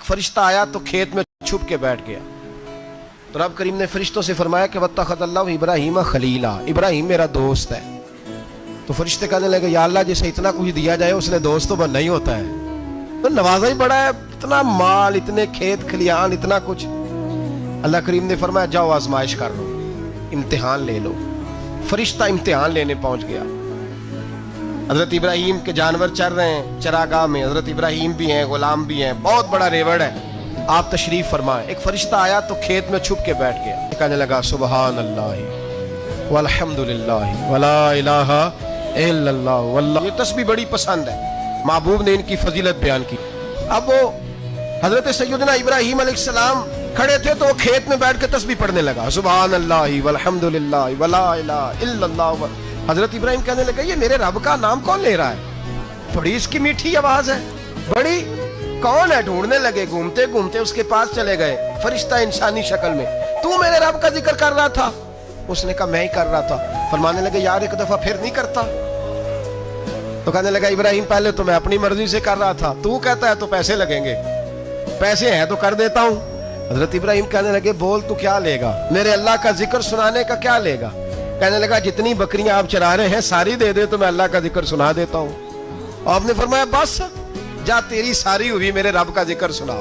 فرشتہ آیا تو کھیت میں چھپ کے بیٹھ گیا. تو رب کریم نے فرشتوں سے فرمایا کہ وَاتَّخَذَ اللَّهُ ابراہیم خلیلا، ابراہیم میرا دوست ہے. تو فرشتے کہنے لگے یا اللہ جسے اتنا کچھ دیا جائے اس نے دوست تو بننا ہی ہوتا ہے، تو نوازا ہی بڑا ہے، اتنا مال، اتنے کھیت کھلیان، اتنا کچھ. اللہ کریم نے فرمایا جاؤ آزمائش کر لو، امتحان لے لو. فرشتہ امتحان لینے پہنچ گیا. حضرت ابراہیم کے جانور چر رہے ہیں چراگاہ میں، حضرت ابراہیم بھی ہیں، غلام بھی ہیں، بہت بڑا ریوڑ ہے. آپ تشریف فرمائیں. ایک فرشتہ آیا تو کھیت میں چھپ کے بیٹھ گیا، کہنے لگا سبحان اللہ والحمد للہ ولا الہ الا اللہ واللہ. یہ تسبیح بڑی پسند ہے، محبوب نے ان کی فضیلت بیان کی. اب وہ حضرت سیدنا ابراہیم علیہ السلام کھڑے تھے تو وہ کھیت میں بیٹھ کے تسبیح پڑھنے لگا سبحان اللہ والحمد للہ ولا الہ الا اللہ. حضرت ابراہیم کہنے لگا یہ میرے رب کا نام کون لے رہا ہے؟ بڑی اس کی میٹھی آواز ہے، بڑی کون ہے؟ ڈھونڈنے لگے، گھومتے گھومتے اس کے پاس چلے گئے. فرشتہ انسانی شکل میں، تو میرے رب کا ذکر کر رہا تھا؟ اس نے کہا میں ہی کر رہا تھا. فرمانے لگے یار ایک دفعہ پھر نہیں کرتا؟ تو کہنے لگا ابراہیم پہلے تو میں اپنی مرضی سے کر رہا تھا، تو کہتا ہے تو پیسے لگیں گے، پیسے ہیں تو کر دیتا ہوں. حضرت ابراہیم کہنے لگے بول تو کیا لے گا؟ میرے اللہ کا ذکر سنانے کا کیا لے گا؟ کہنے لگا جتنی بکریاں آپ چرا رہے ہیں ساری دے دے تو میں اللہ کا ذکر سنا دیتا ہوں. آپ نے فرمایا بس جا تیری ساری ہوئی میرے رب کا ذکر سنا.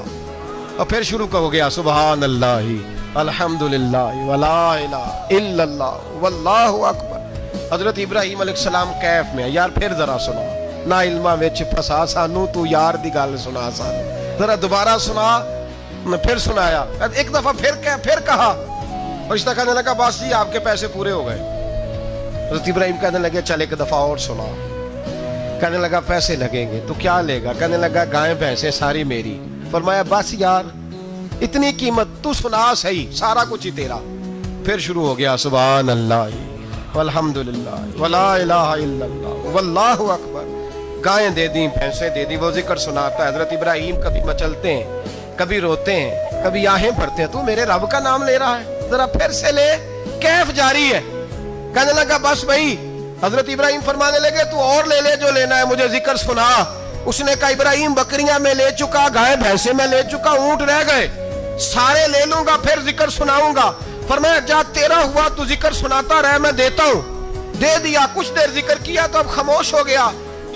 اور پھر شروع ہو گیا سبحان اللہ الحمدللہ ولا الہ الا اللہ واللہ اکبر. حضرت ابراہیم علیہ السلام کیف میں یار پھر ذرا سنا، نا علمہ وچ پھسا سانو تو یار دی گل سنا سانو، ذرا دوبارہ سنا. میں پھر سنایا، ایک دفعہ پھر کہا. فرشتہ کہنے لگا بس جی آپ کے پیسے پورے ہو گئے. حضرت ابراہیم کہنے لگے چل ایک دفعہ اور سنا. کہنے لگا پیسے لگیں گے. تو کیا لے گا؟ کہنے لگا گائیں بھینسیں ساری میری. فرمایا بس یار اتنی قیمت، تو سنا صحیح، سارا کچھ ہی تیرا. پھر شروع ہو گیا سبحان اللہ والحمدللہ ولا الہ الا اللہ واللہ اکبر. گائیں دے دیں، بھینسیں دے دیں، وہ ذکر سناتا ہے. حضرت ابراہیم کبھی مچلتے ہیں، کبھی روتے ہیں، کبھی آہیں بھرتے ہیں. تو میرے رب کا نام لے رہا ہے، ذرا پھر سے لے. کیف جاری ہے. کہنے لگا بس بھائی. حضرت ابراہیم فرمانے لگے تو اور لے لے جو لینا ہے، مجھے ذکر سنا. اس نے کہا ابراہیم بکریاں میں لے چکا، گائے بھینسیں میں لے چکا، اونٹ رہ گئے، سارے لے لوں گا پھر ذکر سناؤں گا. فرمایا جا تیرا ہوا تو ذکر سناتا رہ، میں دیتا ہوں. دے دیا. کچھ دیر ذکر کیا تو اب خاموش ہو گیا.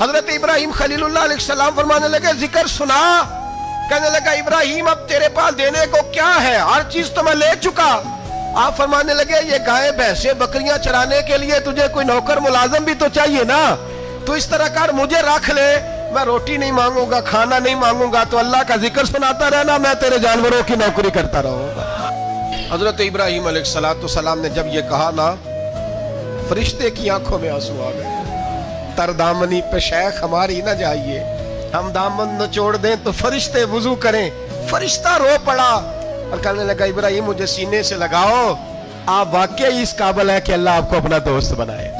حضرت ابراہیم خلیل اللہ علیہ السلام فرمانے لگے ذکر سنا. کہنے لگا ابراہیم اب تیرے پاس دینے کو کیا ہے؟ ہر چیز تو میں لے چکا. آپ فرمانے لگے یہ گائے بھینسیں بکریاں چرانے کے لیے تجھے کوئی نوکر ملازم بھی تو چاہیے نا. تو اس طرح کر مجھے رکھ لے، میں روٹی نہیں مانگوں گا، کھانا نہیں مانگوں گا، تو اللہ کا ذکر سناتا رہنا، میں تیرے جانوروں کی نوکری کرتا رہوں گا. حضرت ابراہیم علیہ السلام نے جب یہ کہا نا، فرشتے کی آنکھوں میں آنسو آ گئے. تر دامنی پہ شیخ ہماری نہ جائیے، ہم دامن نہ چھوڑ دیں تو فرشتے وضو کریں. فرشتہ رو پڑا اور کہنے لگا ابراہیم مجھے سینے سے لگاؤ، آپ واقعی اس قابل ہیں کہ اللہ آپ کو اپنا دوست بنائے.